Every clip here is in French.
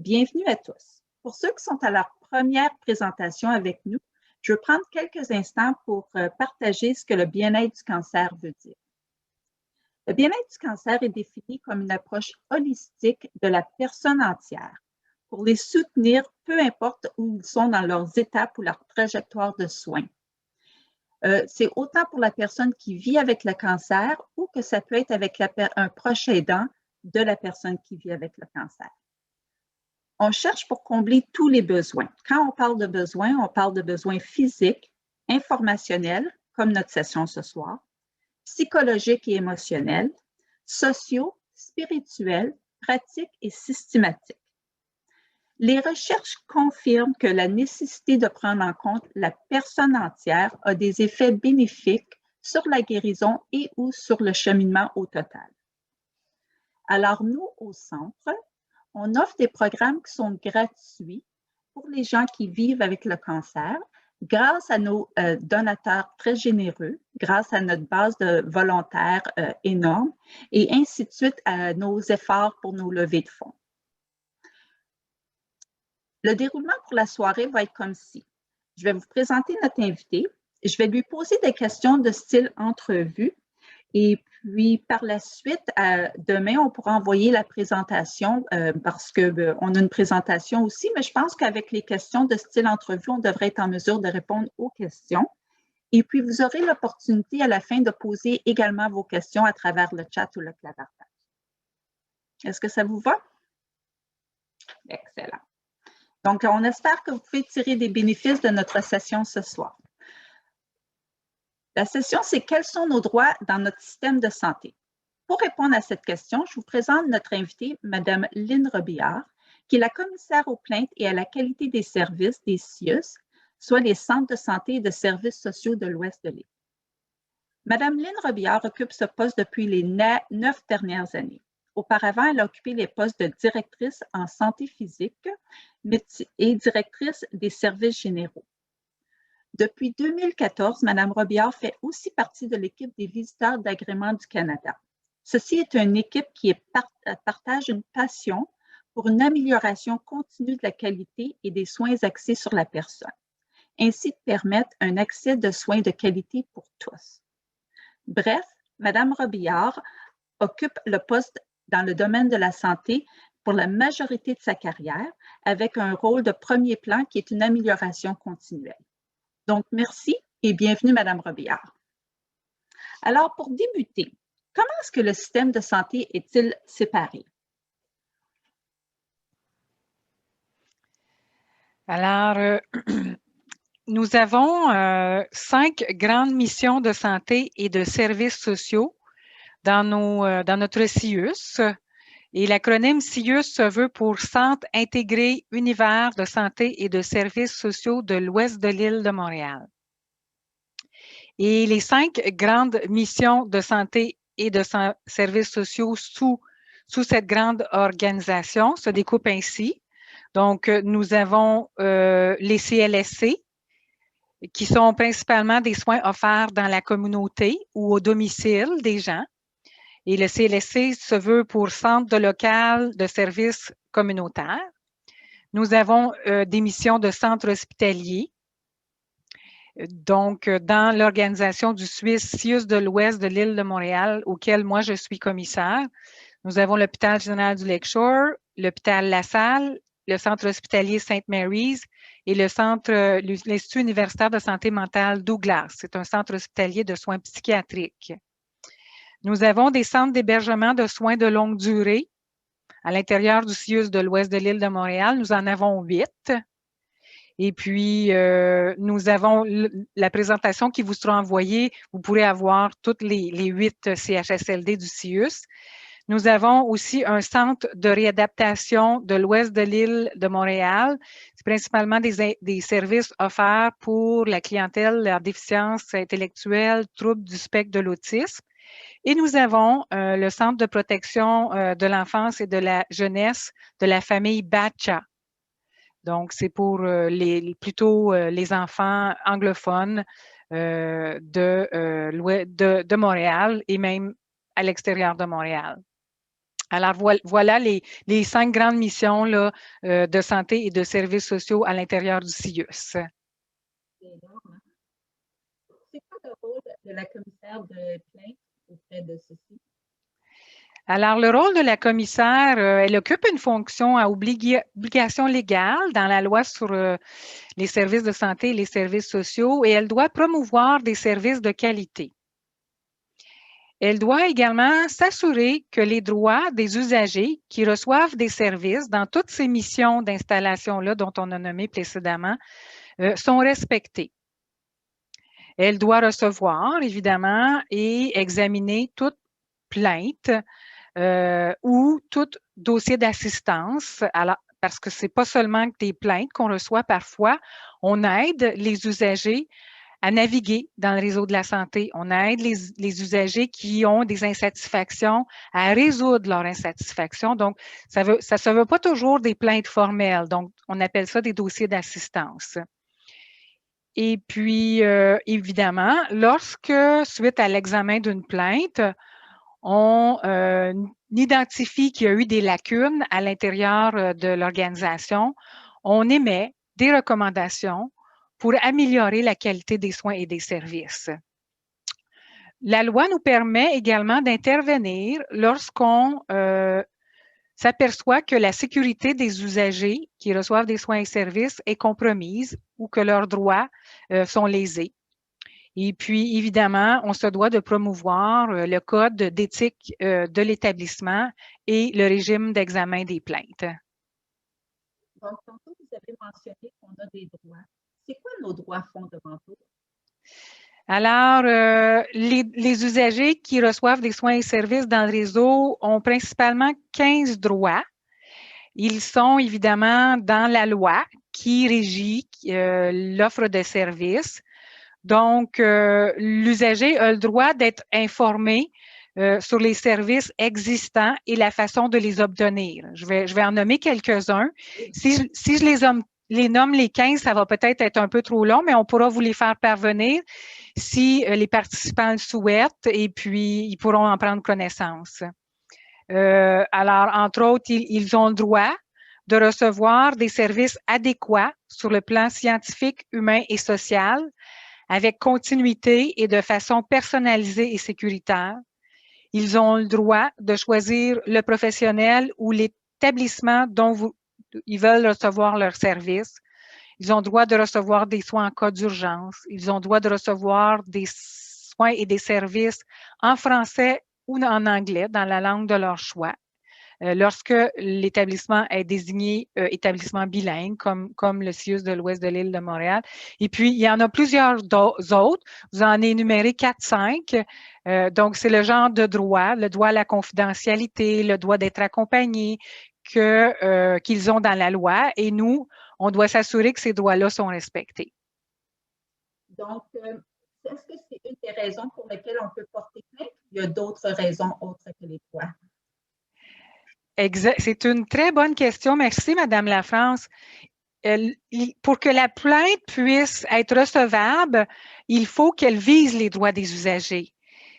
bienvenue à tous. Pour ceux qui sont à leur première présentation avec nous, je veux prendre quelques instants pour partager ce que le bien-être du cancer veut dire. Le bien-être du cancer est défini comme une approche holistique de la personne entière pour les soutenir, peu importe où ils sont dans leurs étapes ou leur trajectoire de soins. C'est autant pour la personne qui vit avec le cancer ou que ça peut être avec un proche aidant de la personne qui vit avec le cancer. On cherche pour combler tous les besoins. Quand on parle on parle de besoins physiques, informationnels, comme notre session ce soir, psychologiques et émotionnels, sociaux, spirituels, pratiques et systématiques. Les recherches confirment que la nécessité de prendre en compte la personne entière a des effets bénéfiques sur la guérison et ou sur le cheminement au total. Alors nous, au Centre, on offre des programmes qui sont gratuits pour les gens qui vivent avec le cancer grâce à nos donateurs très généreux, grâce à notre base de volontaires énorme et ainsi de suite à nos efforts pour nos levées de fonds. Le déroulement pour la soirée va être comme ci. Je vais vous présenter notre invité. Je vais lui poser des questions de style entrevue. Et puis, par la suite, demain, on pourra envoyer la présentation parce qu'on a une présentation aussi, mais je pense qu'avec les questions de style entrevue, on devrait être en mesure de répondre aux questions. Et puis, vous aurez l'opportunité à la fin de poser également vos questions à travers le chat ou le clavartage. Est-ce que ça vous va? Excellent. Donc, on espère que vous pouvez tirer des bénéfices de notre session ce soir. La session, c'est quels sont nos droits dans notre système de santé? Pour répondre à cette question, je vous présente notre invitée, Mme Lynne Robillard, qui est la commissaire aux plaintes et à la qualité des services des CIUS, soit les centres de santé et de services sociaux de l'Ouest de l'île. Mme Lynne Robillard occupe ce poste depuis les 9 dernières années. Auparavant, elle a occupé les postes de directrice en santé physique et directrice des services généraux. Depuis 2014, Mme Robillard fait aussi partie de l'équipe des visiteurs d'agrément du Canada. Ceci est une équipe qui partage une passion pour une amélioration continue de la qualité et des soins axés sur la personne, ainsi de permettre un accès de soins de qualité pour tous. Bref, Mme Robillard occupe le poste dans le domaine de la santé pour la majorité de sa carrière, avec un rôle de premier plan qui est une amélioration continuelle. Donc, merci et bienvenue, Mme Robillard. Alors, pour débuter, comment est-ce que le système de santé est-il séparé? Alors, nous avons 5 grandes missions de santé et de services sociaux dans notre CIUS. Et l'acronyme CIUS se veut pour Centre intégré univers de santé et de services sociaux de l'Ouest de l'île de Montréal. Et les 5 grandes missions de santé et de services sociaux sous cette grande organisation se découpent ainsi. Donc, nous avons les CLSC, qui sont principalement des soins offerts dans la communauté ou au domicile des gens. Et le CLSC se veut pour Centre de local de services communautaires. Nous avons des missions de centres hospitaliers. Donc, dans l'organisation du CIUS de l'Ouest de l'île de Montréal, auquel moi je suis commissaire, nous avons l'hôpital général du Lakeshore, l'hôpital La Salle, le centre hospitalier St. Mary's et l'Institut universitaire de santé mentale Douglas. C'est un centre hospitalier de soins psychiatriques. Nous avons des centres d'hébergement de soins de longue durée à l'intérieur du CIUS de l'Ouest de l'île de Montréal. Nous en avons 8. Et puis, nous avons la présentation qui vous sera envoyée. Vous pourrez avoir toutes les 8 CHSLD du CIUS. Nous avons aussi un centre de réadaptation de l'Ouest de l'île de Montréal. C'est principalement des services offerts pour la clientèle à déficience intellectuelle, troubles du spectre de l'autisme. Et nous avons le centre de protection de l'enfance et de la jeunesse de la famille Batcha. Donc, c'est pour plutôt les enfants anglophones de Montréal et même à l'extérieur de Montréal. Alors, voilà les 5 grandes missions là, de santé et de services sociaux à l'intérieur du CIUS. C'est énorme, hein? C'est quoi le rôle de la commissaire de plainte auprès de ceci? Alors, le rôle de la commissaire, elle occupe une fonction à obligation légale dans la loi sur les services de santé et les services sociaux et elle doit promouvoir des services de qualité. Elle doit également s'assurer que les droits des usagers qui reçoivent des services dans toutes ces missions d'installation-là dont on a nommé précédemment sont respectés. Elle doit recevoir, évidemment, et examiner toute plainte ou tout dossier d'assistance. Alors, parce que ce n'est pas seulement des plaintes qu'on reçoit parfois, on aide les usagers à naviguer dans le réseau de la santé. On aide les usagers qui ont des insatisfactions à résoudre leur insatisfaction. Donc, ça ne se veut pas toujours des plaintes formelles. Donc, on appelle ça des dossiers d'assistance. Et puis, évidemment, lorsque, suite à l'examen d'une plainte, on identifie qu'il y a eu des lacunes à l'intérieur de l'organisation, on émet des recommandations pour améliorer la qualité des soins et des services. La loi nous permet également d'intervenir lorsqu'on s'aperçoit que la sécurité des usagers qui reçoivent des soins et services est compromise ou que leurs droits sont lésés. Et puis, évidemment, on se doit de promouvoir le code d'éthique de l'établissement et le régime d'examen des plaintes. Donc, tantôt, vous avez mentionné qu'on a des droits. C'est quoi nos droits fondamentaux? Alors, les usagers qui reçoivent des soins et services dans le réseau ont principalement 15 droits. Ils sont évidemment dans la loi qui régit l'offre de services. Donc, l'usager a le droit d'être informé sur les services existants et la façon de les obtenir. Je vais en nommer quelques-uns. Si je les nomme les 15, ça va peut-être être un peu trop long, mais on pourra vous les faire parvenir si les participants le souhaitent et puis ils pourront en prendre connaissance. Alors, entre autres, ils ont le droit de recevoir des services adéquats sur le plan scientifique, humain et social, avec continuité et de façon personnalisée et sécuritaire. Ils ont le droit de choisir le professionnel ou l'établissement dont ils veulent recevoir leurs services. Ils ont le droit de recevoir des soins en cas d'urgence. Ils ont le droit de recevoir des soins et des services en français ou en anglais, dans la langue de leur choix. Lorsque l'établissement est désigné établissement bilingue, comme le CIUS de l'Ouest de l'île de Montréal. Et puis, il y en a plusieurs autres. Vous en énumérez 4-5. Donc, c'est le genre de droit, le droit à la confidentialité, le droit d'être accompagné qu'ils ont dans la loi. Et nous, on doit s'assurer que ces droits-là sont respectés. Donc, est-ce que c'est une des raisons pour lesquelles on peut porter plainte? Il y a d'autres raisons autres que les droits. C'est une très bonne question. Merci, Madame Lafrance. Pour que la plainte puisse être recevable, il faut qu'elle vise les droits des usagers.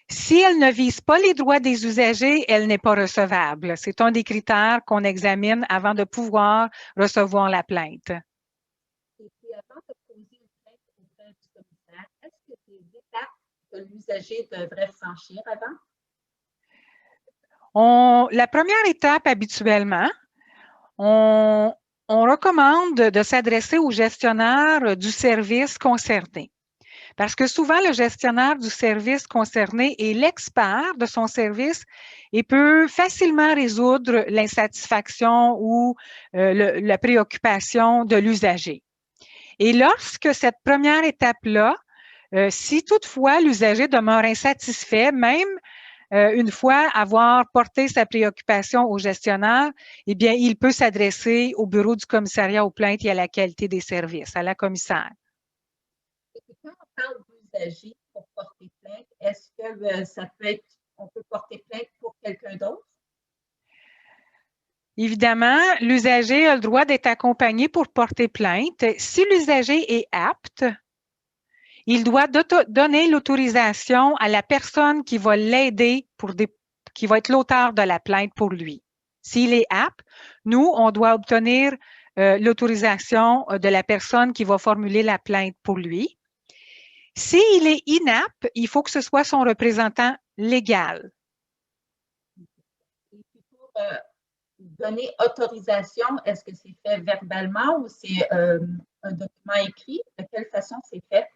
Si elle ne vise pas les droits des usagers, elle n'est pas recevable. C'est un des critères qu'on examine avant de pouvoir recevoir la plainte. Et puis, avant de poser une plainte auprès du commissaire, est-ce qu'il y a des étapes que l'usager devrait franchir avant? La première étape, habituellement, on recommande de s'adresser au gestionnaire du service concerné. Parce que souvent, le gestionnaire du service concerné est l'expert de son service et peut facilement résoudre l'insatisfaction ou la préoccupation de l'usager. Et lorsque cette première étape-là, si toutefois l'usager demeure insatisfait, même une fois avoir porté sa préoccupation au gestionnaire, eh bien, il peut s'adresser au bureau du commissariat aux plaintes et à la qualité des services, à la commissaire. Et puis, quand on parle d'usager pour porter plainte, est-ce que ça peut être, on peut porter plainte pour quelqu'un d'autre? Évidemment, l'usager a le droit d'être accompagné pour porter plainte. Si l'usager est apte, il doit donner l'autorisation à la personne qui va l'aider qui va être l'auteur de la plainte pour lui. S'il est apte, nous, on doit obtenir l'autorisation de la personne qui va formuler la plainte pour lui. S'il est inapte, il faut que ce soit son représentant légal. Et puis pour donner autorisation, est-ce que c'est fait verbalement ou c'est un document écrit? De quelle façon c'est fait?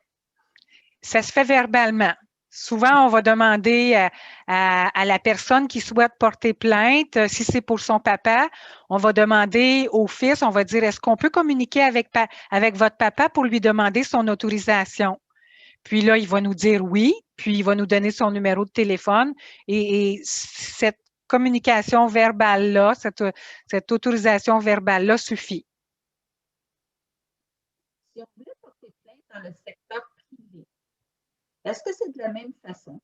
Ça se fait verbalement. Souvent, on va demander à la personne qui souhaite porter plainte, si c'est pour son papa, on va demander au fils, on va dire, est-ce qu'on peut communiquer avec votre papa pour lui demander son autorisation? Puis là, il va nous dire oui, puis il va nous donner son numéro de téléphone et cette communication verbale-là, cette autorisation verbale-là suffit. Si on voulait porter plainte dans le secteur privé, est-ce que c'est de la même façon?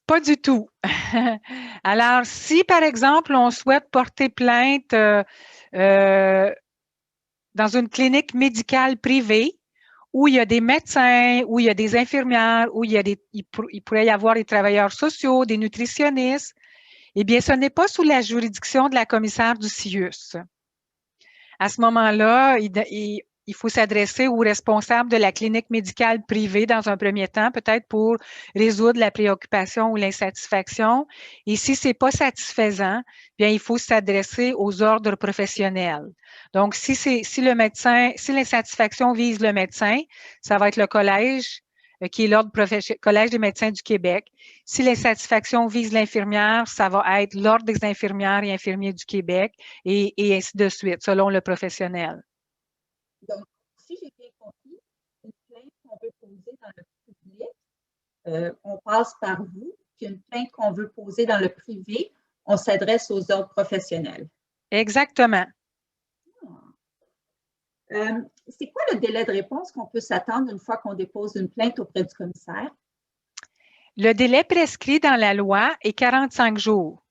Pas du tout. Alors, si par exemple, on souhaite porter plainte dans une clinique médicale privée où il y a des médecins, où il y a des infirmières, où il pourrait y avoir des travailleurs sociaux, des nutritionnistes, eh bien, ce n'est pas sous la juridiction de la commissaire du CIUS. À ce moment-là, il faut s'adresser aux responsables de la clinique médicale privée dans un premier temps, peut-être pour résoudre la préoccupation ou l'insatisfaction. Et si ce n'est pas satisfaisant, bien, il faut s'adresser aux ordres professionnels. Donc, si l'insatisfaction vise le médecin, ça va être le collège qui est l'Ordre Collège des médecins du Québec. Si l'insatisfaction vise l'infirmière, ça va être l'Ordre des infirmières et infirmiers du Québec et ainsi de suite, selon le professionnel. Donc, si j'ai bien compris, une plainte qu'on veut poser dans le public, on passe par vous, puis une plainte qu'on veut poser dans le privé, on s'adresse aux ordres professionnels. Exactement. C'est quoi le délai de réponse qu'on peut s'attendre une fois qu'on dépose une plainte auprès du commissaire? Le délai prescrit dans la loi est 45 jours.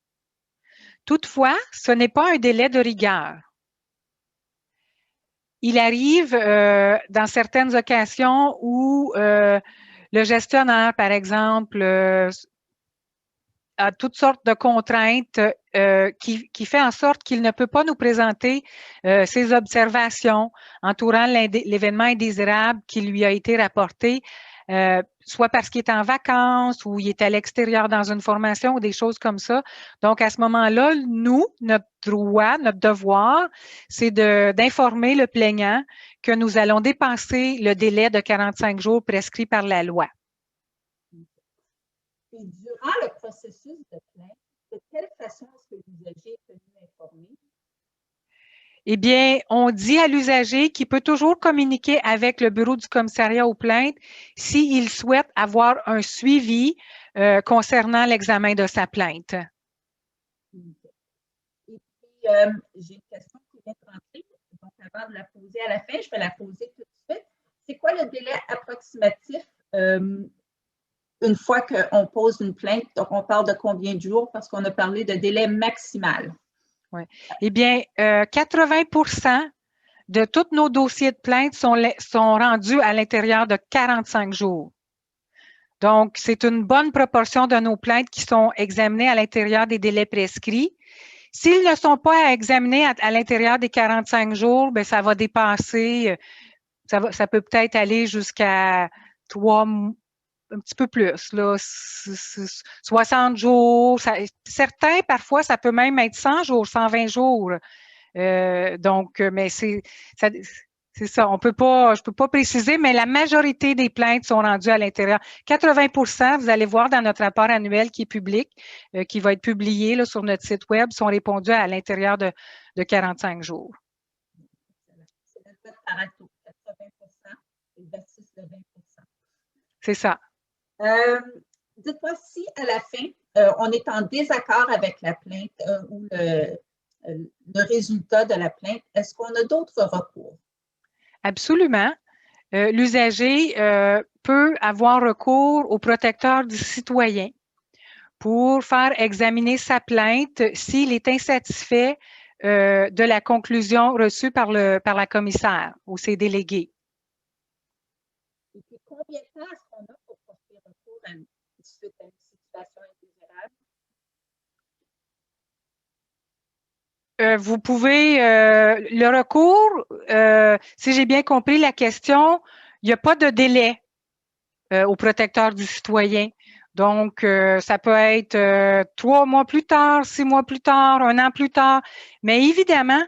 Toutefois, ce n'est pas un délai de rigueur. Il arrive dans certaines occasions où le gestionnaire, par exemple, a toutes sortes de contraintes qui fait en sorte qu'il ne peut pas nous présenter ses observations entourant l'événement indésirable qui lui a été rapporté, soit parce qu'il est en vacances ou il est à l'extérieur dans une formation ou des choses comme ça. Donc, à ce moment-là, nous, notre droit, notre devoir, c'est d'informer le plaignant que nous allons dépasser le délai de 45 jours prescrit par la loi. Et durant le processus de plainte, de quelle façon est-ce que l'usager est tenu informé? Eh bien, on dit à l'usager qu'il peut toujours communiquer avec le bureau du commissariat aux plaintes s'il souhaite avoir un suivi concernant l'examen de sa plainte. Et puis, j'ai une question qui vient de rentrer. Donc, avant de la poser à la fin, je vais la poser tout de suite. C'est quoi le délai approximatif une fois qu'on pose une plainte? Donc, on parle de combien de jours? Parce qu'on a parlé de délai maximal. Oui. Eh bien, 80% de tous nos dossiers de plainte sont rendus à l'intérieur de 45 jours. Donc, c'est une bonne proportion de nos plaintes qui sont examinées à l'intérieur des délais prescrits. S'ils ne sont pas examinés à l'intérieur des 45 jours, bien, ça va dépasser, ça peut peut-être aller jusqu'à 3 mois, un petit peu plus, là, 60 jours. Certains, parfois, ça peut même être 100 jours, 120 jours. Donc, mais c'est ça. Je peux pas préciser, mais la majorité des plaintes sont rendues à l'intérieur. 80%, vous allez voir dans notre rapport annuel qui est public, qui va être publié là, sur notre site web, sont répondus à l'intérieur de 45 jours. C'est le code Pareto, 80% versus le 20%. C'est ça. Dites-moi si à la fin, on est en désaccord avec la plainte ou le résultat de la plainte, est-ce qu'on a d'autres recours? Absolument. L'usager peut avoir recours au protecteur du citoyen pour faire examiner sa plainte s'il est insatisfait de la conclusion reçue par la commissaire ou ses délégués. Et puis, combien de temps est-ce qu'on a pour porter recours suite à une situation indésirable? vous pouvez, le recours, si j'ai bien compris la question, il n'y a pas de délai au protecteur du citoyen. Donc, ça peut être 3 mois plus tard, 6 mois plus tard, 1 an plus tard. Mais évidemment,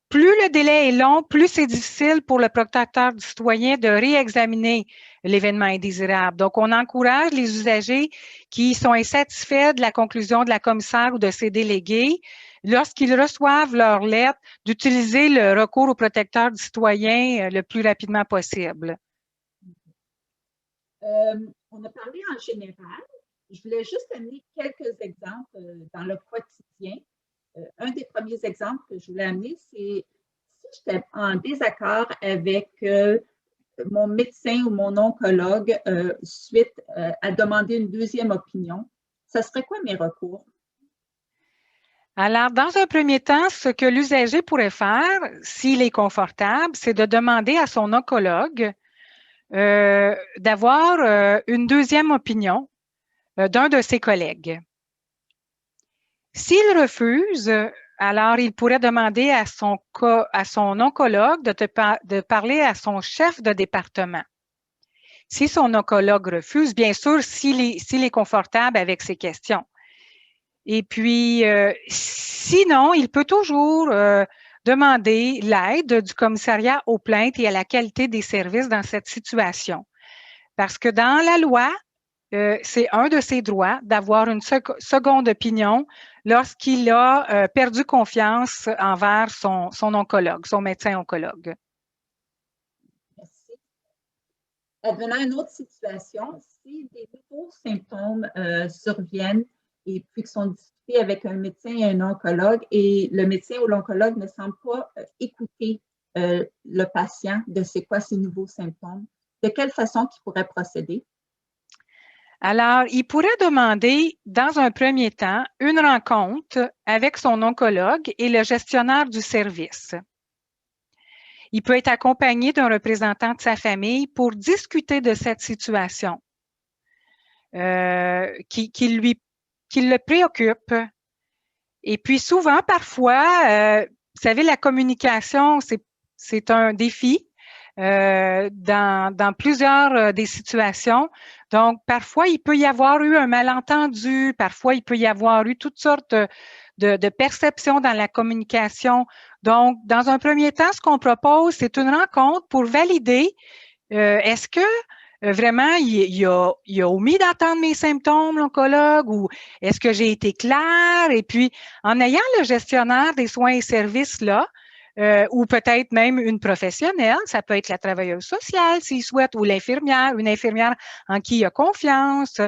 plus le délai est long, plus c'est difficile pour le protecteur du citoyen de réexaminer l'événement indésirable. Donc, on encourage les usagers qui sont insatisfaits de la conclusion de la commissaire ou de ses délégués, lorsqu'ils reçoivent leur lettre, d'utiliser le recours au protecteur du citoyen le plus rapidement possible. On a parlé en général. Je voulais juste amener quelques exemples dans le quotidien. Un des premiers exemples que je voulais amener, c'est si j'étais en désaccord avec mon médecin ou mon oncologue suite à demander une deuxième opinion, ça serait quoi mes recours? Alors, dans un premier temps, ce que l'usager pourrait faire, s'il est confortable, c'est de demander à son oncologue d'avoir une deuxième opinion d'un de ses collègues. S'il refuse, alors il pourrait demander à son oncologue de parler à son chef de département. Si son oncologue refuse, bien sûr, s'il est confortable avec ces questions. Et puis, sinon, il peut toujours demander l'aide du commissariat aux plaintes et à la qualité des services dans cette situation. Parce que dans la loi, c'est un de ses droits d'avoir une seconde opinion lorsqu'il a perdu confiance envers son oncologue, son médecin oncologue. Merci. Advenant une autre situation, si des nouveaux symptômes surviennent et puis qui sont discutés avec un médecin et un oncologue et le médecin ou l'oncologue ne semble pas écouter le patient de c'est quoi ces nouveaux symptômes, de quelle façon il pourrait procéder? Alors, il pourrait demander, dans un premier temps, une rencontre avec son oncologue et le gestionnaire du service. Il peut être accompagné d'un représentant de sa famille pour discuter de cette situation qui le préoccupe. Et puis souvent, parfois, vous savez, la communication, c'est un défi dans plusieurs des situations. Donc, parfois, il peut y avoir eu un malentendu, parfois, il peut y avoir eu toutes sortes de perceptions dans la communication. Donc, dans un premier temps, ce qu'on propose, c'est une rencontre pour valider est-ce que vraiment il a omis d'entendre mes symptômes, l'oncologue, ou est-ce que j'ai été claire? Et puis, en ayant le gestionnaire des soins et services là, ou peut-être même une professionnelle, ça peut être la travailleuse sociale s'il souhaite, ou l'infirmière, une infirmière en qui il a confiance.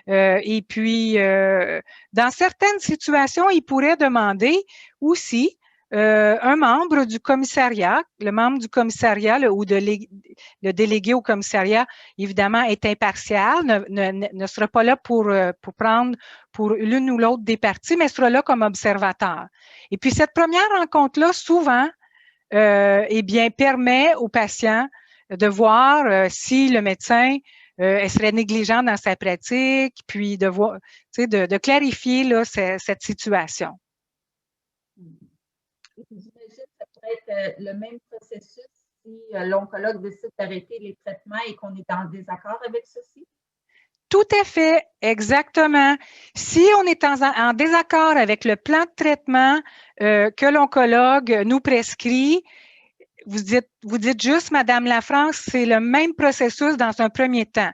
Et puis, dans certaines situations, il pourrait demander aussi un membre du commissariat, le membre du commissariat ou le délégué au commissariat, évidemment, est impartial, ne sera pas là pour prendre pour l'une ou l'autre des parties, mais sera là comme observateur. Et puis, cette première rencontre-là, souvent, eh bien, permet aux patients de voir si le médecin serait négligent dans sa pratique, puis de voir, de clarifier là, cette situation. J'imagine que ça pourrait être le même processus si l'oncologue décide d'arrêter les traitements et qu'on est en désaccord avec ceci? Tout à fait, exactement. Si on est en désaccord avec le plan de traitement que l'oncologue nous prescrit, vous dites juste, Madame Lafrance, c'est le même processus dans un premier temps.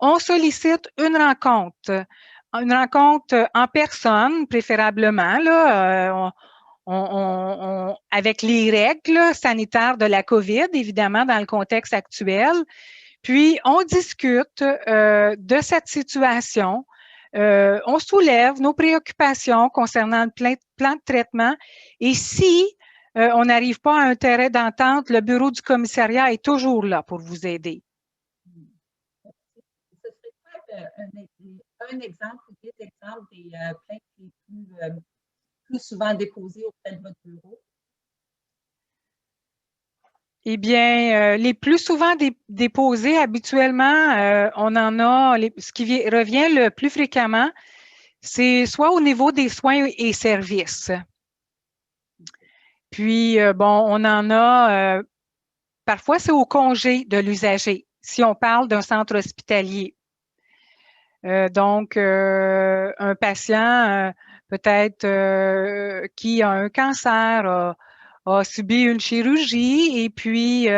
On sollicite une rencontre en personne, préférablement, là, avec les règles sanitaires de la COVID, évidemment, dans le contexte actuel. Puis, on discute de cette situation. On soulève nos préoccupations concernant le plan de traitement. Et si on n'arrive pas à un terrain d'entente, le bureau du commissariat est toujours là pour vous aider. Ce serait quoi un exemple ou des exemples des plaintes les plus souvent déposées auprès de votre bureau? Eh bien, les plus souvent déposés, habituellement, on en a, ce qui revient le plus fréquemment, c'est soit au niveau des soins et services. Puis, bon, on en a, parfois c'est au congé de l'usager, si on parle d'un centre hospitalier. Donc, un patient peut-être qui a un cancer a subi une chirurgie et puis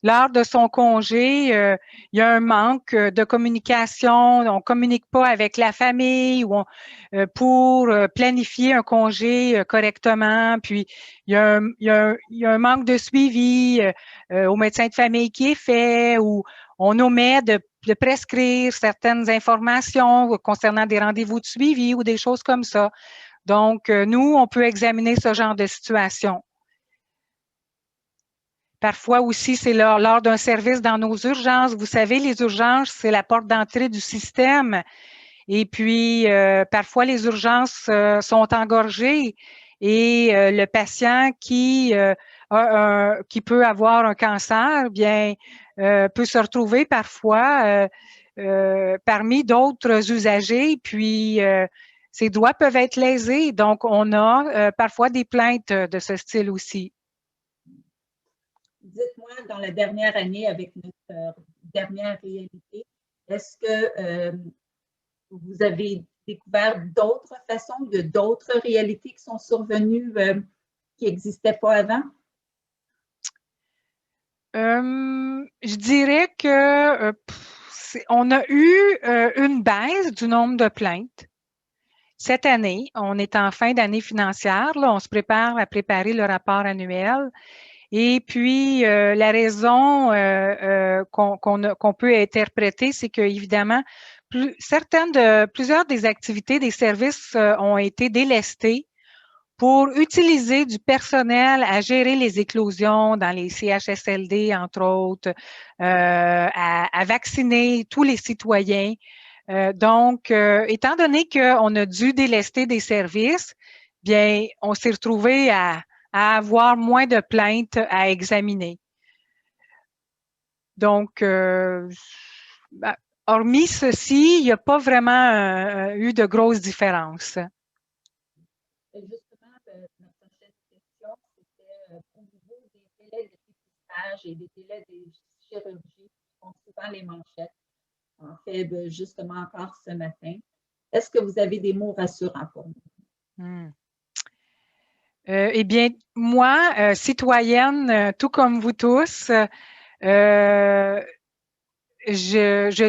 lors de son congé, il y a un manque de communication, on communique pas avec la famille ou pour planifier un congé correctement, puis il y a un manque de suivi au médecin de famille qui est fait ou on omet de prescrire certaines informations concernant des rendez-vous de suivi ou des choses comme ça. Donc, nous, on peut examiner ce genre de situation. Parfois aussi, c'est lors d'un service dans nos urgences. Vous savez, les urgences, c'est la porte d'entrée du système. Et puis, parfois, les urgences sont engorgées et le patient qui peut avoir un cancer, bien, peut se retrouver parfois parmi d'autres usagers, puis ses droits peuvent être lésés. Donc, on a parfois des plaintes de ce style aussi. Dites-moi, dans la dernière année, avec notre dernière réalité, est-ce que vous avez découvert d'autres façons, de d'autres réalités qui sont survenues qui n'existaient pas avant? Je dirais que on a eu une baisse du nombre de plaintes. Cette année, on est en fin d'année financière, là, on se prépare à préparer le rapport annuel. Et puis, la raison qu'on peut interpréter, c'est que évidemment, plusieurs des activités des services ont été délestées pour utiliser du personnel à gérer les éclosions dans les CHSLD, entre autres, à vacciner tous les citoyens. Donc, étant donné qu'on a dû délester des services, bien, on s'est retrouvé à avoir moins de plaintes à examiner. Donc, hormis ceci, il n'y a pas vraiment eu de grosses différences. Justement, notre prochaine question, c'était au niveau des délais de dépistage et des délais de chirurgie qui font souvent les manchettes. En fait, justement encore ce matin. Est-ce que vous avez des mots rassurants pour nous? Eh bien, moi, citoyenne, tout comme vous tous, je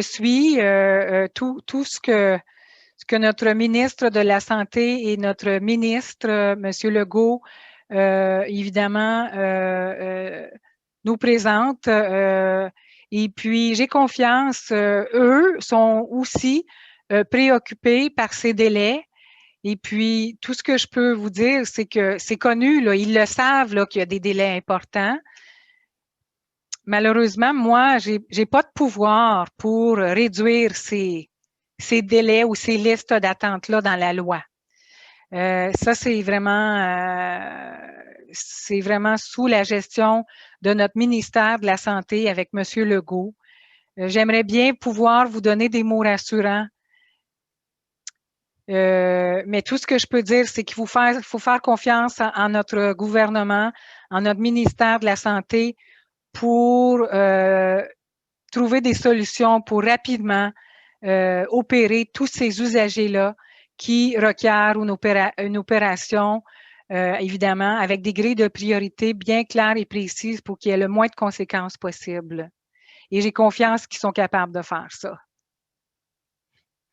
suis tout ce que notre ministre de la Santé et notre ministre, M. Legault, évidemment, nous présentent. Et puis, j'ai confiance, eux sont aussi préoccupés par ces délais. Et puis, tout ce que je peux vous dire, c'est que c'est connu, là, ils le savent là, qu'il y a des délais importants. Malheureusement, moi, j'ai pas de pouvoir pour réduire ces délais ou ces listes d'attente-là dans la loi. Ça, c'est vraiment sous la gestion de notre ministère de la Santé avec M. Legault. J'aimerais bien pouvoir vous donner des mots rassurants. Mais tout ce que je peux dire, c'est qu'il faut faire confiance en notre gouvernement, en notre ministère de la Santé pour trouver des solutions pour rapidement opérer tous ces usagers-là qui requièrent une opération, évidemment, avec des grilles de priorité bien claires et précises pour qu'il y ait le moins de conséquences possibles. Et j'ai confiance qu'ils sont capables de faire ça.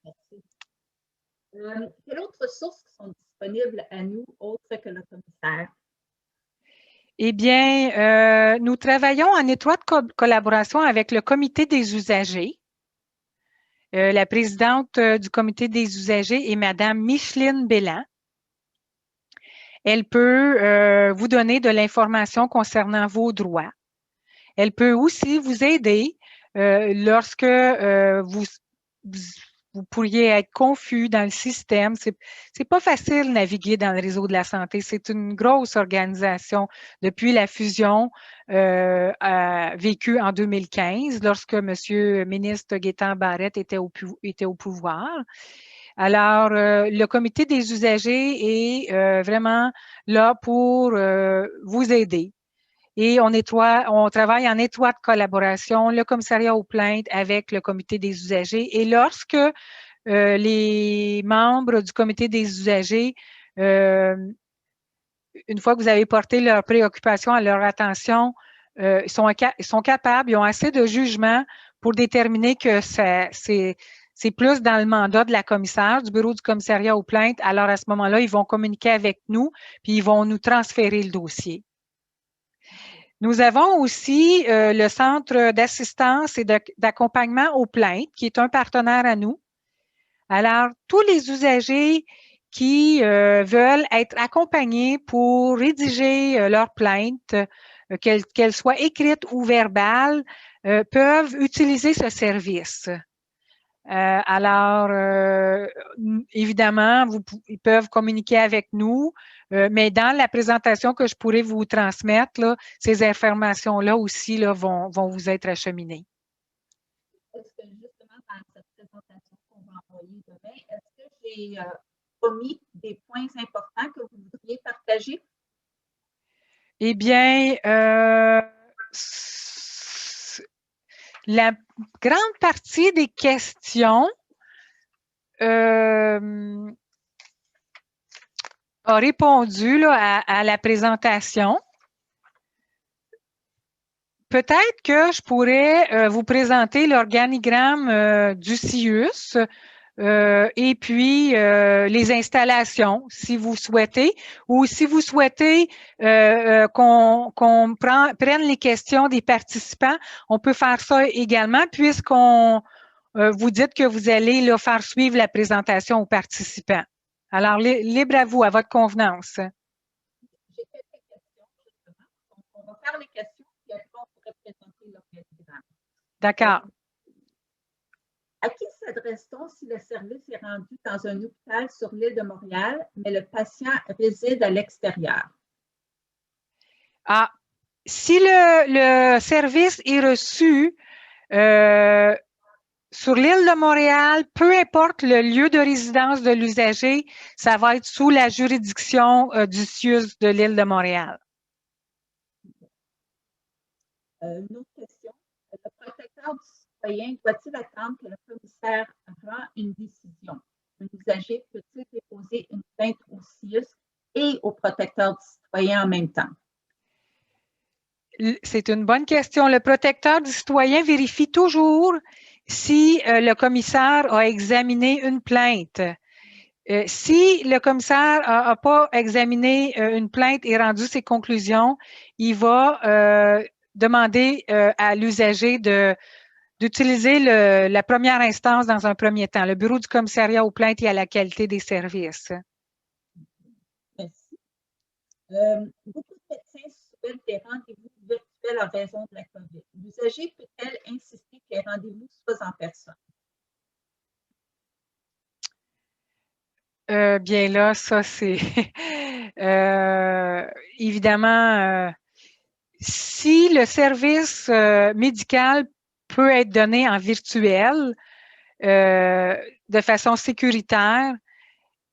Merci. Quelles autres sources sont disponibles à nous autres que le commissaire? Eh bien, nous travaillons en étroite collaboration avec le comité des usagers. La présidente du comité des usagers est Madame Micheline Belland. Elle peut vous donner de l'information concernant vos droits. Elle peut aussi vous aider lorsque vous pourriez être confus dans le système. C'est pas facile de naviguer dans le réseau de la santé. C'est une grosse organisation depuis la fusion vécue en 2015, lorsque M. ministre Gaétan Barrette était au pouvoir. Alors, le comité des usagers est vraiment là pour vous aider. Et on travaille en étroite collaboration, le commissariat aux plaintes avec le comité des usagers. Et lorsque les membres du comité des usagers, une fois que vous avez porté leurs préoccupations à leur attention, ils sont capables, ils ont assez de jugement pour déterminer que c'est plus dans le mandat de la commissaire, du bureau du commissariat aux plaintes. Alors, à ce moment-là, ils vont communiquer avec nous, puis ils vont nous transférer le dossier. Nous avons aussi le Centre d'assistance et d'accompagnement aux plaintes, qui est un partenaire à nous. Alors, tous les usagers qui veulent être accompagnés pour rédiger leurs plaintes, qu'elles soient écrites ou verbales, peuvent utiliser ce service. Alors, évidemment, ils peuvent communiquer avec nous, mais dans la présentation que je pourrais vous transmettre, là, ces informations-là aussi là, vont vous être acheminées. Est-ce que justement, dans cette présentation qu'on va envoyer demain, est-ce que j'ai omis des points importants que vous voudriez partager? Eh bien, la grande partie des questions a répondu là, à la présentation. Peut-être que je pourrais vous présenter l'organigramme du CIUS et puis les installations, si vous souhaitez, ou si vous souhaitez qu'on prenne les questions des participants, on peut faire ça également, puisqu'on vous dites que vous allez là, faire suivre la présentation aux participants. Alors, libre à vous, à votre convenance. J'ai quelques questions, justement. Donc, on va faire les questions, puis après, on pourrait présenter l'organigramme. D'accord. À qui s'adresse-t-on si le service est rendu dans un hôpital sur l'île de Montréal, mais le patient réside à l'extérieur? Ah, si le service est reçu sur l'île de Montréal, peu importe le lieu de résidence de l'usager, ça va être sous la juridiction du CIUS de l'île de Montréal. Une autre question. Le protecteur du citoyen doit-il attendre que le commissaire rend une décision? Un usager peut-il déposer une plainte au CIUS et au protecteur du citoyen en même temps? C'est une bonne question. Le protecteur du citoyen vérifie toujours si le commissaire a examiné une plainte. Si le commissaire n'a pas examiné une plainte et rendu ses conclusions, il va demander à l'usager d'utiliser la première instance dans un premier temps, le bureau du commissariat aux plaintes et à la qualité des services. Merci. Beaucoup de médecins souhaitent des rendez-vous virtuels en raison de la COVID. L'usager peut-elle insister que les rendez-vous soient en personne? Bien là, ça c'est évidemment, si le service médical peut être donné en virtuel de façon sécuritaire,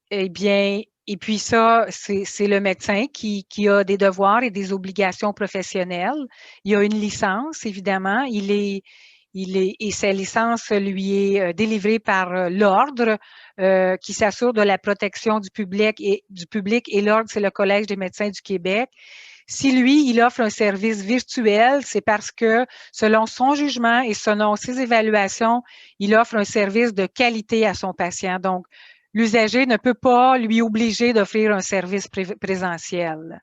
eh bien, et puis ça, c'est le médecin qui a des devoirs et des obligations professionnelles. Il a une licence, évidemment. Et sa licence lui est délivrée par l'ordre qui s'assure de la protection du public et l'ordre, c'est le Collège des médecins du Québec. Si lui, il offre un service virtuel, c'est parce que selon son jugement et selon ses évaluations, il offre un service de qualité à son patient. Donc, l'usager ne peut pas lui obliger d'offrir un service présentiel.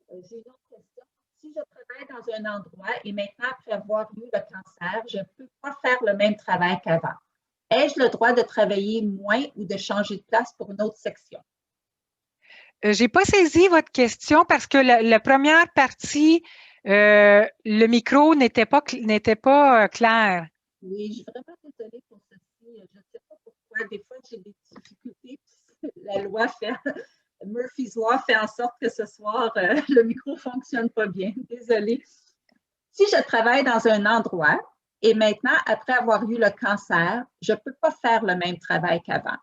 J'ai une autre question. Si je travaille dans un endroit et maintenant, après avoir eu le cancer, je ne peux pas faire le même travail qu'avant. Ai-je le droit de travailler moins ou de changer de place pour une autre section? J'ai pas saisi votre question parce que la première partie, le micro n'était pas clair. Oui, je suis vraiment désolée pour ceci. Je ne sais pas pourquoi. Des fois, j'ai des difficultés. La loi fait, Murphy's Law fait en sorte que ce soir, le micro ne fonctionne pas bien. Désolée. Si je travaille dans un endroit Et maintenant, après avoir eu le cancer, je ne peux pas faire le même travail qu'avant.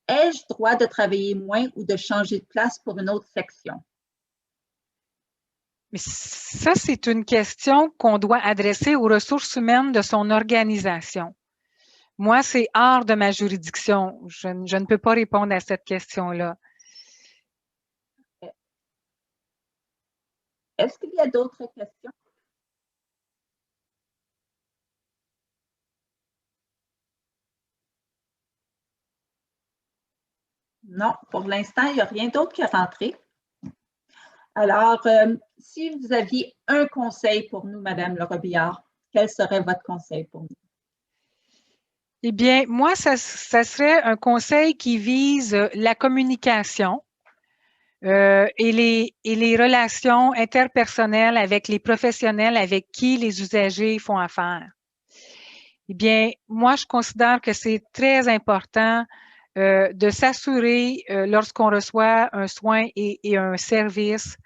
Ai-je droit de travailler moins ou de changer de place pour une autre section? Mais ça, c'est une question qu'on doit adresser aux ressources humaines de son organisation. Moi, c'est hors de ma juridiction. Je ne peux pas répondre à cette question-là. Est-ce qu'il y a d'autres questions? Non, pour l'instant, il n'y a rien d'autre qui est rentré. Alors, si vous aviez un conseil pour nous, Madame Le Robillard, quel serait votre conseil pour nous? Eh bien, moi, ça serait un conseil qui vise la communication et les relations interpersonnelles avec les professionnels avec qui les usagers font affaire. Eh bien, moi, je considère que c'est très important de s'assurer, lorsqu'on reçoit un soin et un service,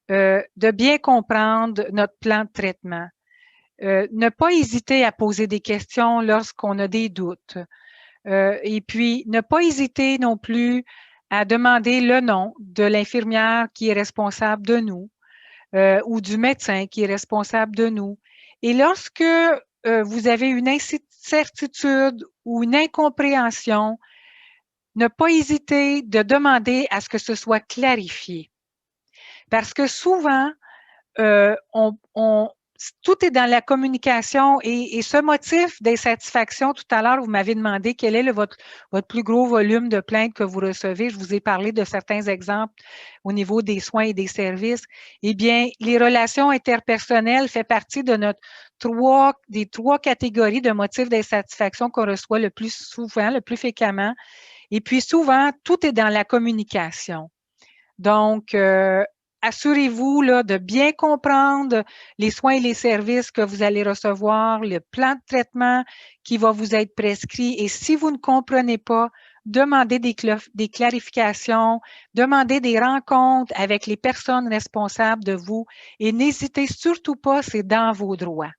de bien comprendre notre plan de traitement. Ne pas hésiter à poser des questions lorsqu'on a des doutes. Et puis, ne pas hésiter non plus à demander le nom de l'infirmière qui est responsable de nous ou du médecin qui est responsable de nous. Et lorsque vous avez une incertitude ou une incompréhension, ne pas hésiter de demander à ce que ce soit clarifié. Parce que souvent, tout est dans la communication et ce motif d'insatisfaction, tout à l'heure, vous m'avez demandé quel est votre plus gros volume de plaintes que vous recevez. Je vous ai parlé de certains exemples au niveau des soins et des services. Eh bien, les relations interpersonnelles fait partie de des trois catégories de motifs d'insatisfaction qu'on reçoit le plus souvent, le plus fréquemment. Et puis souvent, tout est dans la communication. Donc, assurez-vous là, de bien comprendre les soins et les services que vous allez recevoir, le plan de traitement qui va vous être prescrit. Et si vous ne comprenez pas, demandez des clarifications, demandez des rencontres avec les personnes responsables de vous et n'hésitez surtout pas, c'est dans vos droits.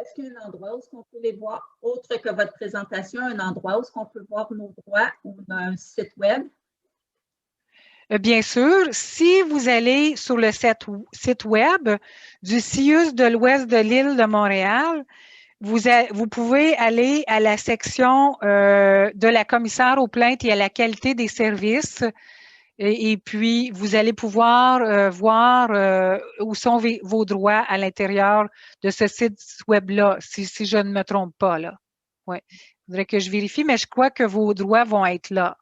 Est-ce qu'il y a un endroit où on peut les voir, autre que votre présentation, un endroit où on peut voir nos droits ou un site web? Bien sûr, si vous allez sur le site web du CIUS de l'Ouest de l'île de Montréal, vous pouvez aller à la section de la commissaire aux plaintes et à la qualité des services et puis vous allez pouvoir voir où sont vos droits à l'intérieur de ce site web-là, si je ne me trompe pas, là. Ouais. Il faudrait que je vérifie, mais je crois que vos droits vont être là.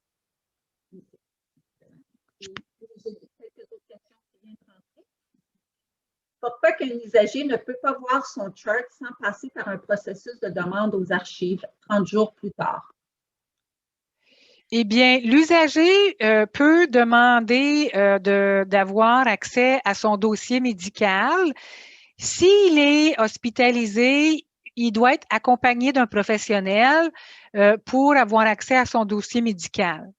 Pourquoi qu'un usager ne peut pas voir son chart sans passer par un processus de demande aux archives 30 jours plus tard? Eh bien, l'usager peut demander d'avoir accès à son dossier médical. S'il est hospitalisé, il doit être accompagné d'un professionnel pour avoir accès à son dossier médical.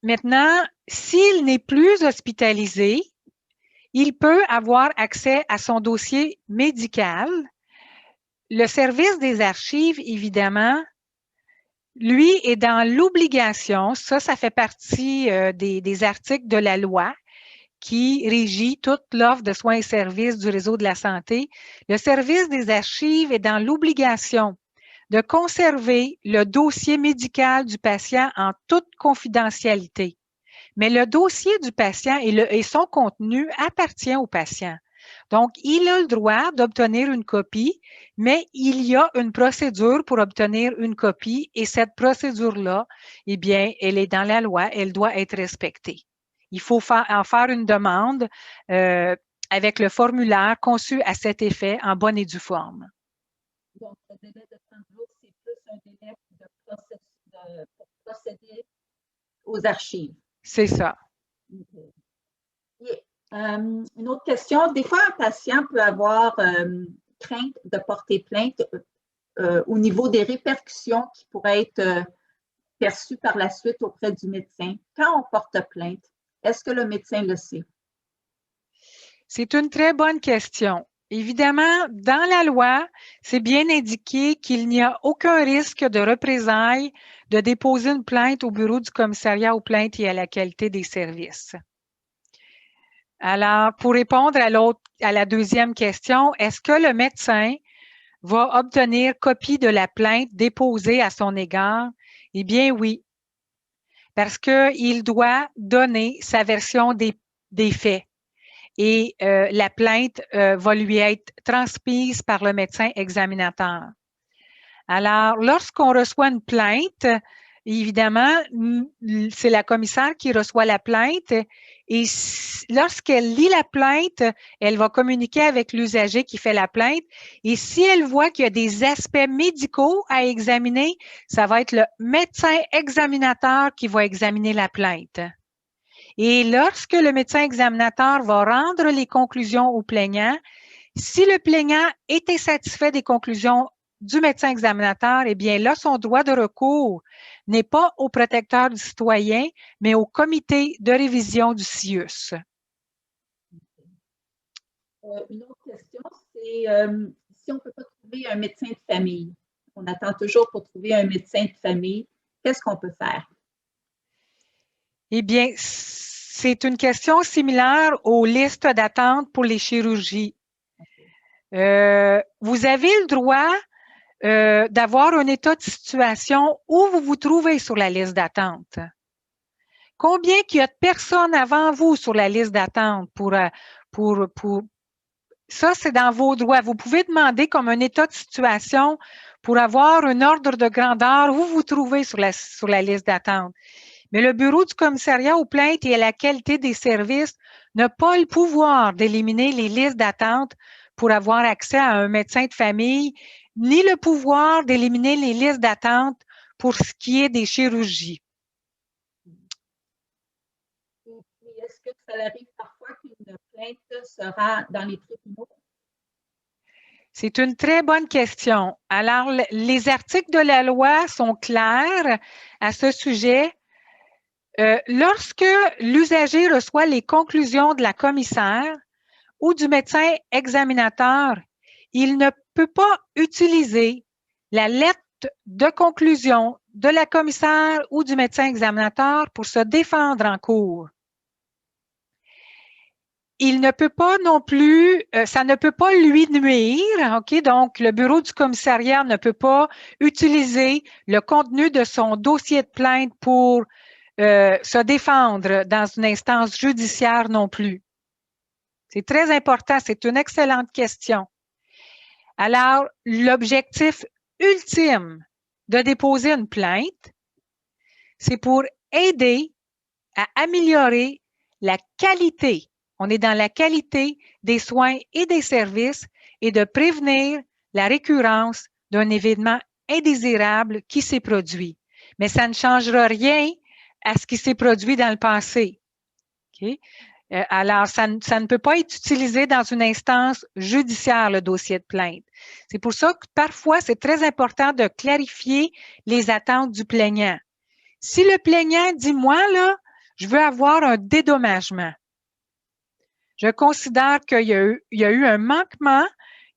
Maintenant, s'il n'est plus hospitalisé, il peut avoir accès à son dossier médical. Le service des archives, évidemment, lui est dans l'obligation, ça fait partie des articles de la loi qui régit toute l'offre de soins et services du réseau de la santé. Le service des archives est dans l'obligation de conserver le dossier médical du patient en toute confidentialité. Mais le dossier du patient et son contenu appartient au patient. Donc, il a le droit d'obtenir une copie, mais il y a une procédure pour obtenir une copie et cette procédure-là, eh bien, elle est dans la loi, elle doit être respectée. Il faut en faire une demande avec le formulaire conçu à cet effet en bonne et due forme. Donc, le délai de 30 jours, c'est plus un délai pour procéder aux archives. C'est ça. Okay. Et, une autre question, des fois, un patient peut avoir crainte de porter plainte au niveau des répercussions qui pourraient être perçues par la suite auprès du médecin. Quand on porte plainte, est-ce que le médecin le sait? C'est une très bonne question. Évidemment, dans la loi, c'est bien indiqué qu'il n'y a aucun risque de représailles de déposer une plainte au bureau du commissariat aux plaintes et à la qualité des services. Alors, pour répondre à la deuxième question, est-ce que le médecin va obtenir copie de la plainte déposée à son égard? Eh bien, oui, parce qu'il doit donner sa version des faits. Et la plainte va lui être transmise par le médecin examinateur. Alors, lorsqu'on reçoit une plainte, évidemment, c'est la commissaire qui reçoit la plainte et lorsqu'elle lit la plainte, elle va communiquer avec l'usager qui fait la plainte et si elle voit qu'il y a des aspects médicaux à examiner, ça va être le médecin examinateur qui va examiner la plainte. Et lorsque le médecin examinateur va rendre les conclusions au plaignant, si le plaignant était satisfait des conclusions du médecin examinateur, eh bien là, son droit de recours n'est pas au protecteur du citoyen, mais au comité de révision du CIUS. Une autre question, c'est si on ne peut pas trouver un médecin de famille, on attend toujours pour trouver un médecin de famille, qu'est-ce qu'on peut faire? Eh bien, c'est une question similaire aux listes d'attente pour les chirurgies. Vous avez le droit d'avoir un état de situation où vous vous trouvez sur la liste d'attente. Combien qu'il y a de personnes avant vous sur la liste d'attente ça, c'est dans vos droits. Vous pouvez demander comme un état de situation pour avoir un ordre de grandeur où vous vous trouvez sur la liste d'attente. Mais le bureau du commissariat aux plaintes et à la qualité des services n'a pas le pouvoir d'éliminer les listes d'attente pour avoir accès à un médecin de famille, ni le pouvoir d'éliminer les listes d'attente pour ce qui est des chirurgies. Est-ce que ça arrive parfois qu'une plainte se rend dans les tribunaux? C'est une très bonne question. Alors, les articles de la loi sont clairs à ce sujet. Lorsque l'usager reçoit les conclusions de la commissaire ou du médecin examinateur, il ne peut pas utiliser la lettre de conclusion de la commissaire ou du médecin examinateur pour se défendre en cours. Il ne peut pas non plus, ça ne peut pas lui nuire, OK? Donc, le bureau du commissariat ne peut pas utiliser le contenu de son dossier de plainte pour se défendre dans une instance judiciaire non plus. C'est très important, c'est une excellente question. Alors, l'objectif ultime de déposer une plainte, c'est pour aider à améliorer la qualité. On est dans la qualité des soins et des services et de prévenir la récurrence d'un événement indésirable qui s'est produit. Mais ça ne changera rien à ce qui s'est produit dans le passé. Okay? Alors, ça ne peut pas être utilisé dans une instance judiciaire, le dossier de plainte. C'est pour ça que parfois, c'est très important de clarifier les attentes du plaignant. Si le plaignant dit, moi, là, je veux avoir un dédommagement, je considère qu'il y a eu un manquement,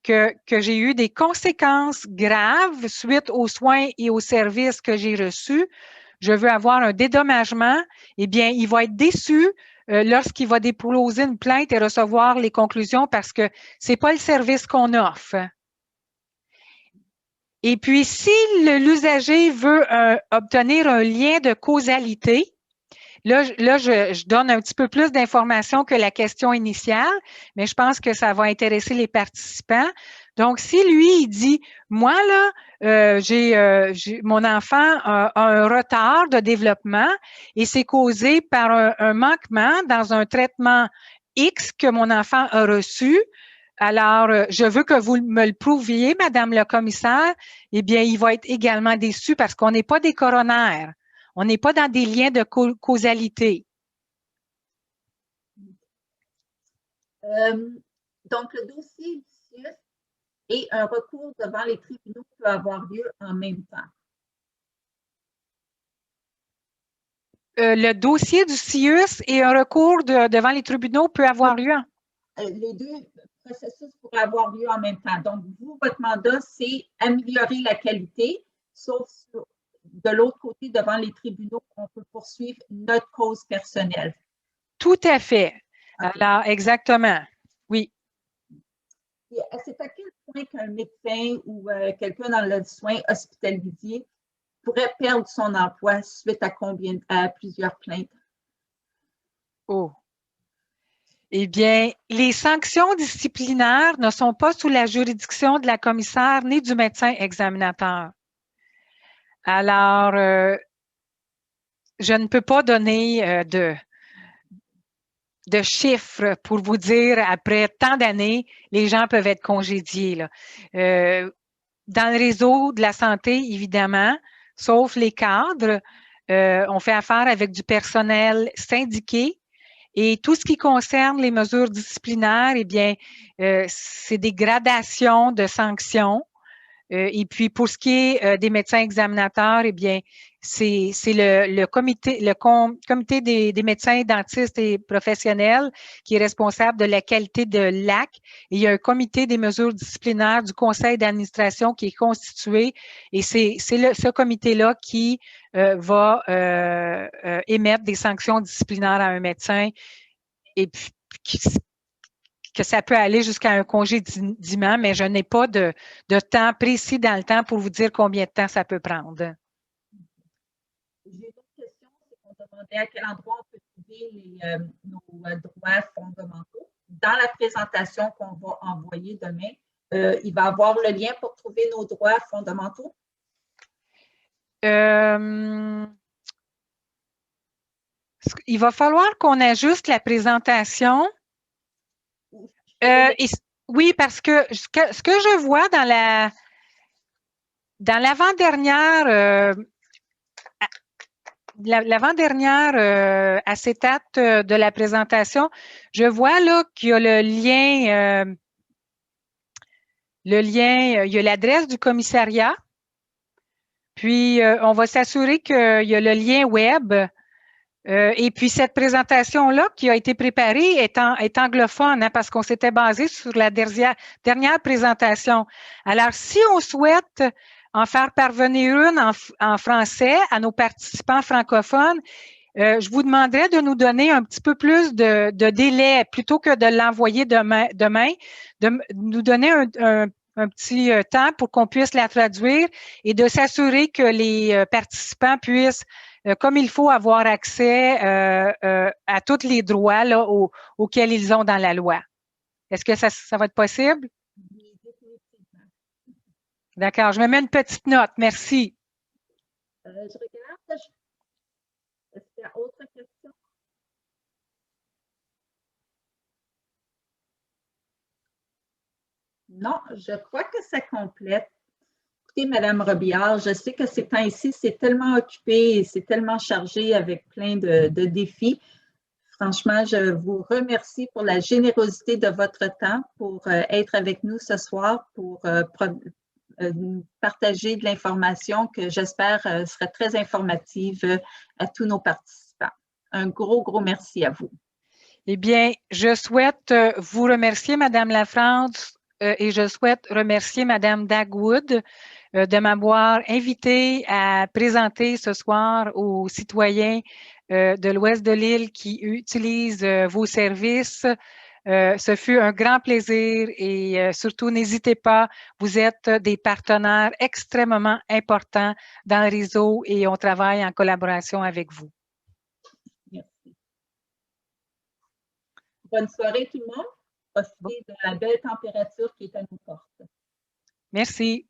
que j'ai eu des conséquences graves suite aux soins et aux services que j'ai reçus, je veux avoir un dédommagement, eh bien, il va être déçu lorsqu'il va déposer une plainte et recevoir les conclusions parce que c'est pas le service qu'on offre. Et puis, si l'usager veut obtenir un lien de causalité, là, je donne un petit peu plus d'informations que la question initiale, mais je pense que ça va intéresser les participants. Donc, si lui, il dit, moi, là, mon enfant a un retard de développement et c'est causé par un manquement dans un traitement X que mon enfant a reçu, alors, je veux que vous me le prouviez, Madame le commissaire, eh bien, il va être également déçu parce qu'on n'est pas des coronaires. On n'est pas dans des liens de causalité. Donc, le dossier du CIUS et un recours devant les tribunaux peut avoir lieu en même temps. Le dossier du CIUS et un recours devant les tribunaux peut avoir lieu. Les deux processus pourrait avoir lieu en même temps. Donc, vous, votre mandat, c'est améliorer la qualité, sauf de l'autre côté, devant les tribunaux, on peut poursuivre notre cause personnelle. Tout à fait. Okay. Alors, exactement. Oui. C'est à quel point qu'un médecin ou quelqu'un dans le soin hospitalier pourrait perdre son emploi suite à plusieurs plaintes? Oh. Eh bien, les sanctions disciplinaires ne sont pas sous la juridiction de la commissaire ni du médecin examinateur. Alors, je ne peux pas donner de chiffres pour vous dire après tant d'années, les gens peuvent être congédiés. Là. Dans le réseau de la santé, évidemment, sauf les cadres, on fait affaire avec du personnel syndiqué. Et tout ce qui concerne les mesures disciplinaires, eh bien, c'est des gradations de sanctions. Et puis, pour ce qui est des médecins examinateurs, eh bien, c'est le comité, comité des médecins dentistes et professionnels qui est responsable de la qualité de l'AC. Et il y a un comité des mesures disciplinaires du conseil d'administration qui est constitué. Et c'est ce comité-là qui va émettre des sanctions disciplinaires à un médecin et puis que ça peut aller jusqu'à un congédiement, mais je n'ai pas de temps précis dans le temps pour vous dire combien de temps ça peut prendre. J'ai une autre question, c'est qu'on demandait à quel endroit on peut trouver nos droits fondamentaux. Dans la présentation qu'on va envoyer demain, il va y avoir le lien pour trouver nos droits fondamentaux? Il va falloir qu'on ajuste la présentation. Oui, parce que ce que je vois dans l'avant-dernière l'avant-dernière acétate de la présentation, je vois là qu'il y a le lien, il y a l'adresse du commissariat, puis on va s'assurer qu'il y a le lien web. Et puis, cette présentation-là qui a été préparée est anglophone, hein, parce qu'on s'était basé sur la dernière présentation. Alors, si on souhaite en faire parvenir une en français à nos participants francophones, je vous demanderais de nous donner un petit peu plus de délai plutôt que de l'envoyer demain, de nous donner un petit temps pour qu'on puisse la traduire et de s'assurer que les participants puissent comme il faut avoir accès à tous les droits là, auxquels ils ont dans la loi. Est-ce que ça va être possible? Oui, définitivement. D'accord, je me mets une petite note. Merci. Je regarde. Est-ce qu'il y a autre question? Non, je crois que ça complète. Écoutez, Madame Robillard, je sais que ces temps-ci, c'est tellement occupé et c'est tellement chargé avec plein de défis. Franchement, je vous remercie pour la générosité de votre temps, pour être avec nous ce soir, pour partager de l'information que j'espère sera très informative à tous nos participants. Un gros, gros merci à vous. Eh bien, je souhaite vous remercier, Madame Lafrance, et je souhaite remercier Madame Dagwood de m'avoir invité à présenter ce soir aux citoyens de l'Ouest de l'île qui utilisent vos services. Ce fut un grand plaisir et surtout, n'hésitez pas, vous êtes des partenaires extrêmement importants dans le réseau et on travaille en collaboration avec vous. Merci. Bonne soirée tout le monde. Profitez de la belle température qui est à nos portes. Merci.